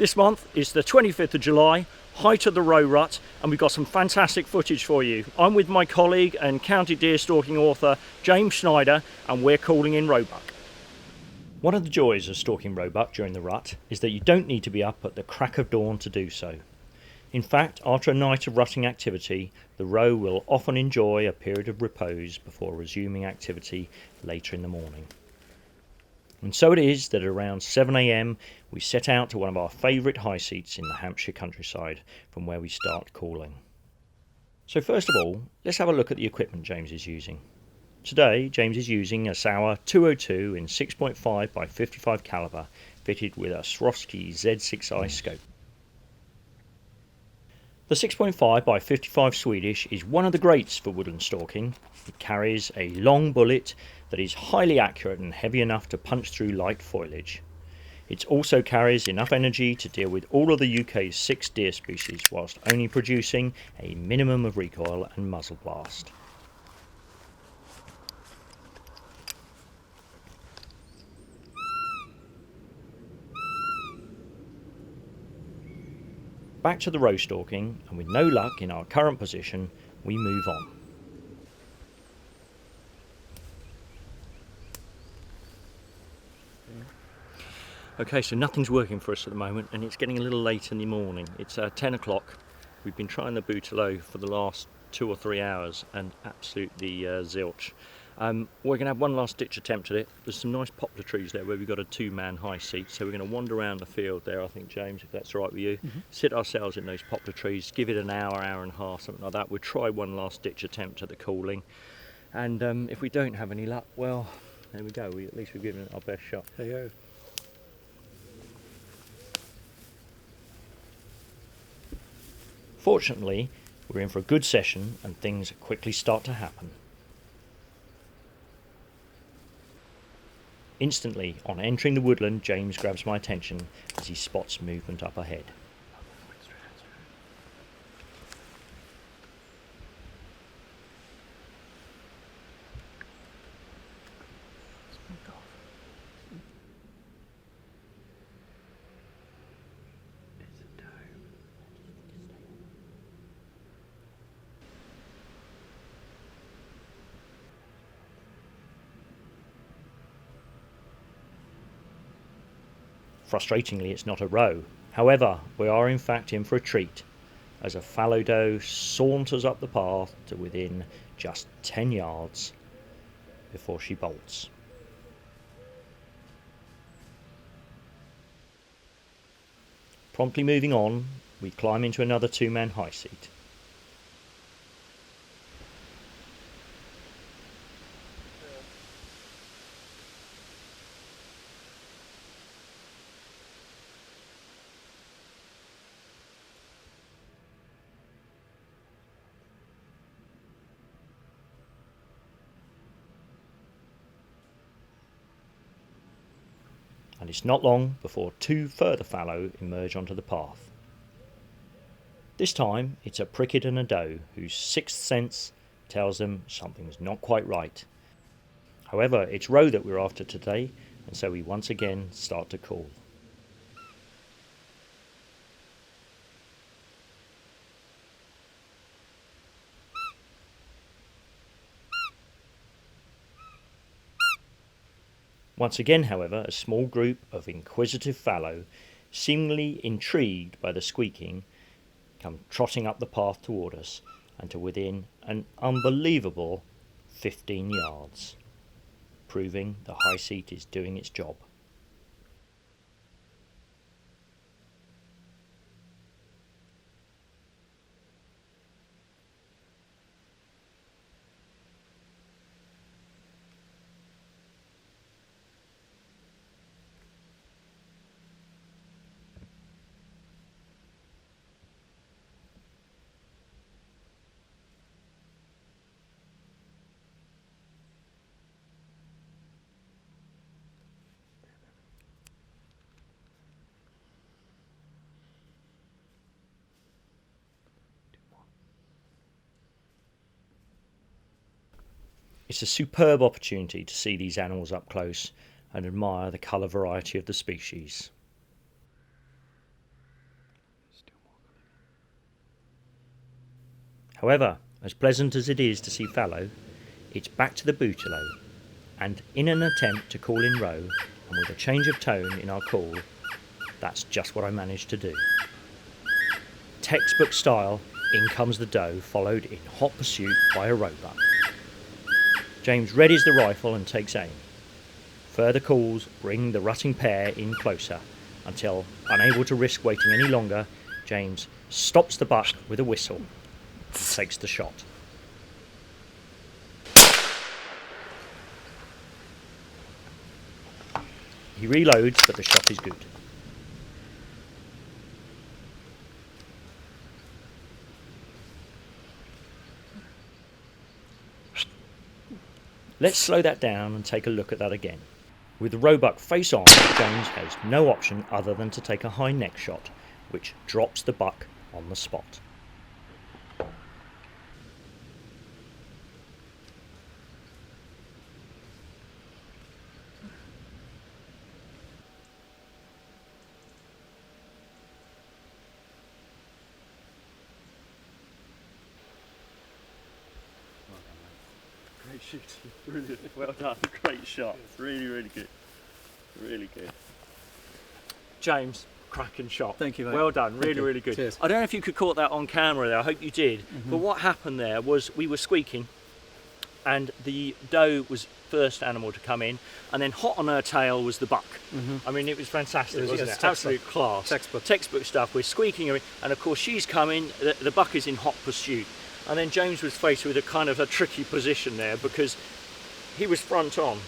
This month is the 25th of July, height of the Roe rut, and we've got some fantastic footage for you. I'm with my colleague and county deer stalking author James Schneider, and we're calling in Roebuck. One of the joys of stalking Roebuck during the rut is that you don't need to be up at the crack of dawn to do so. In fact, after a night of rutting activity, the roe will often enjoy a period of repose before resuming activity later in the morning. And so it is that at around 7 AM we set out to one of our favourite high seats in the Hampshire countryside, from where we start calling. So first of all, let's have a look at the equipment James is using. Today James is using a Sauer 202 in 6.5 by 55 calibre, fitted with a Swarovski Z6i scope. The 6.5 by 55 Swedish is one of the greats for woodland stalking. It carries a long bullet that is highly accurate and heavy enough to punch through light foliage. It also carries enough energy to deal with all of the UK's 6 deer species, whilst only producing a minimum of recoil and muzzle blast. Back to the roe stalking, and with no luck in our current position, we move on. Okay, so nothing's working for us at the moment, and it's getting a little late in the morning. It's 10 o'clock. We've been trying the Boutelotte for the last 2 or 3 hours, and absolutely zilch. We're going to have one last ditch attempt at it. There's some nice poplar trees there where we've got a 2-man high seat, so we're going to wander around the field there, I think, James, if that's all right with you. Sit ourselves in those poplar trees, give it an hour, hour and a half, something like that. We'll try one last ditch attempt at the calling, and if we don't have any luck, well, there we go. At least we've given it our best shot. There you go. Fortunately, we're in for a good session and things quickly start to happen. Instantly, on entering the woodland, James grabs my attention as he spots movement up ahead. Frustratingly, it's not a roe. However, we are in fact in for a treat, as a fallow doe saunters up the path to within just 10 yards before she bolts. Promptly moving on, we climb into another 2-man high seat. And it's not long before 2 further fallow emerge onto the path. This time it's a pricket and a doe whose 6th sense tells them something's not quite right. However, it's roe that we're after today, and so we once again start to call. Once again, however, a small group of inquisitive fallow, seemingly intrigued by the squeaking, come trotting up the path toward us and to within an unbelievable 15 yards, proving the high seat is doing its job. It's a superb opportunity to see these animals up close and admire the colour variety of the species. However, as pleasant as it is to see fallow, it's back to the bootaloo, and in an attempt to call in roe, and with a change of tone in our call, that's just what I managed to do. Textbook style, in comes the doe, followed in hot pursuit by a roebuck. James readies the rifle and takes aim. Further calls bring the rutting pair in closer, until, unable to risk waiting any longer, James stops the buck with a whistle and takes the shot. He reloads, but the shot is good. Let's slow that down and take a look at that again. With the roebuck face on, James has no option other than to take a high neck shot, which drops the buck on the spot. Great shooting, brilliant, well done, great shot, really, really good, really good. James, cracking shot. Thank you, mate. Well done, really, Thank you. really good. Cheers. I don't know if you could caught that on camera there, I hope you did, but what happened there was we were squeaking and the doe was first animal to come in, and then hot on her tail was the buck. I mean, it was fantastic, wasn't it? Absolute class. Textbook stuff. We're squeaking her in, and of course she's coming, the buck is in hot pursuit. And then James was faced with a kind of a tricky position there because he was front on.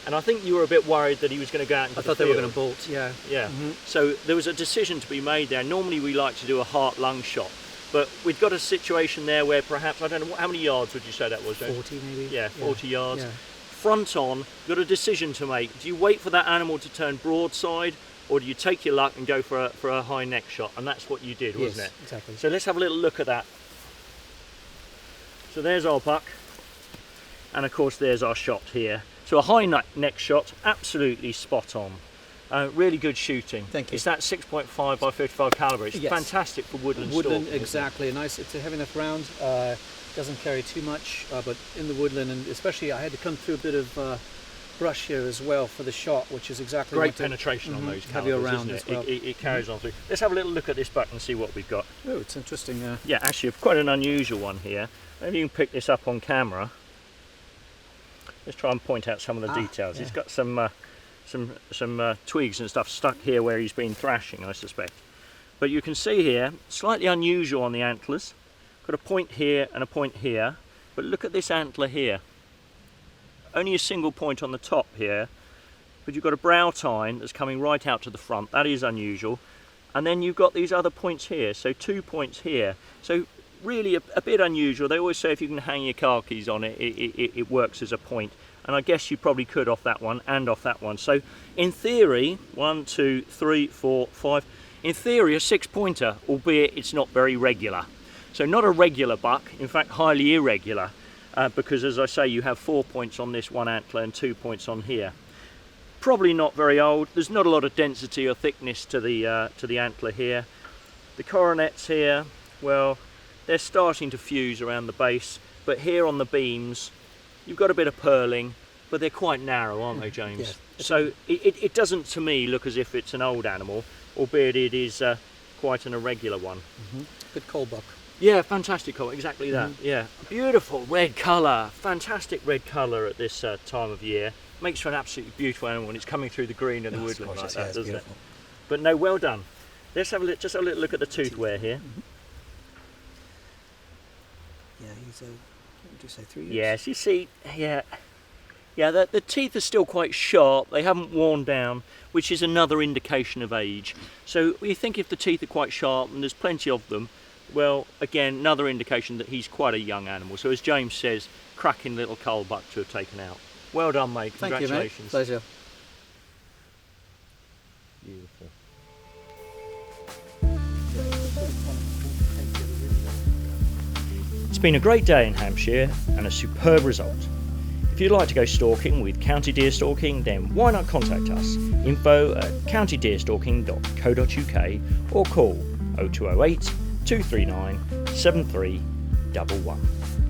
And I think you were a bit worried that he was going to go out into the field. I thought they were going to bolt, yeah. Yeah. So there was a decision to be made there. Normally we like to do a heart-lung shot, but we've got a situation there where perhaps, I don't know, how many yards would you say that was, James? 40 maybe. Yeah, 40 yards. Yeah. Front on, got a decision to make. Do you wait for that animal to turn broadside, or do you take your luck and go for a high neck shot? And that's what you did, wasn't it? Exactly. So let's have a little look at that. So there's our buck, and of course there's our shot here. So a high neck shot, absolutely spot on. Really good shooting. Thank you. It's that 6.5 by 55 calibre. It's Yes. fantastic for woodland Woodland, stalking, exactly. Nice. It's a heavy enough round. Doesn't carry too much, but in the woodland, and especially I had to come through a bit of brush here as well for the shot, which is exactly Great what penetration on those heavier calibres, round isn't as it? well. It carries on through. Let's have a little look at this buck and see what we've got. Oh, it's interesting. Yeah, actually quite an unusual one here. Maybe you can pick this up on camera. Let's try and point out some of the details. Yeah. He's got some twigs and stuff stuck here where he's been thrashing, I suspect. But you can see here, slightly unusual on the antlers. Got a point here and a point here. But look at this antler here. Only a single point on the top here, but you've got a brow tine that's coming right out to the front. That is unusual. And then you've got these other points here, so 2 points here. So really a bit unusual. They always say if you can hang your car keys on it, it works as a point. And I guess you probably could off that one and off that one. So in theory, 1, 2, 3, 4, 5, in theory a 6-pointer, albeit it's not very regular. So not a regular buck, in fact highly irregular, because as I say you have 4 points on this one antler and 2 points on here. Probably not very old. There's not a lot of density or thickness to the antler here. The coronets here, well, they're starting to fuse around the base, but here on the beams you've got a bit of purling, but they're quite narrow, aren't they, James? Yeah. So it doesn't to me look as if it's an old animal, albeit it is quite an irregular one. Good coal buck. Yeah, fantastic colour, exactly that. Yeah, beautiful red colour, fantastic red colour at this time of year. Makes for an absolutely beautiful animal when it's coming through the green of the woodland like that, doesn't it? But no, well done. Let's have just a little look at the tooth wear here. Yeah, he's what would you say, 3 years? Yes, you see, yeah, the teeth are still quite sharp. They haven't worn down, which is another indication of age. So you think if the teeth are quite sharp and there's plenty of them, well, again, another indication that he's quite a young animal. So as James says, cracking little cull buck to have taken out. Well done, mate. Congratulations. Thank you, mate. Pleasure. Beautiful. It's been a great day in Hampshire and a superb result. If you'd like to go stalking with County Deer Stalking, then why not contact us? info@countydeerstalking.co.uk or call 0208 239 73 311.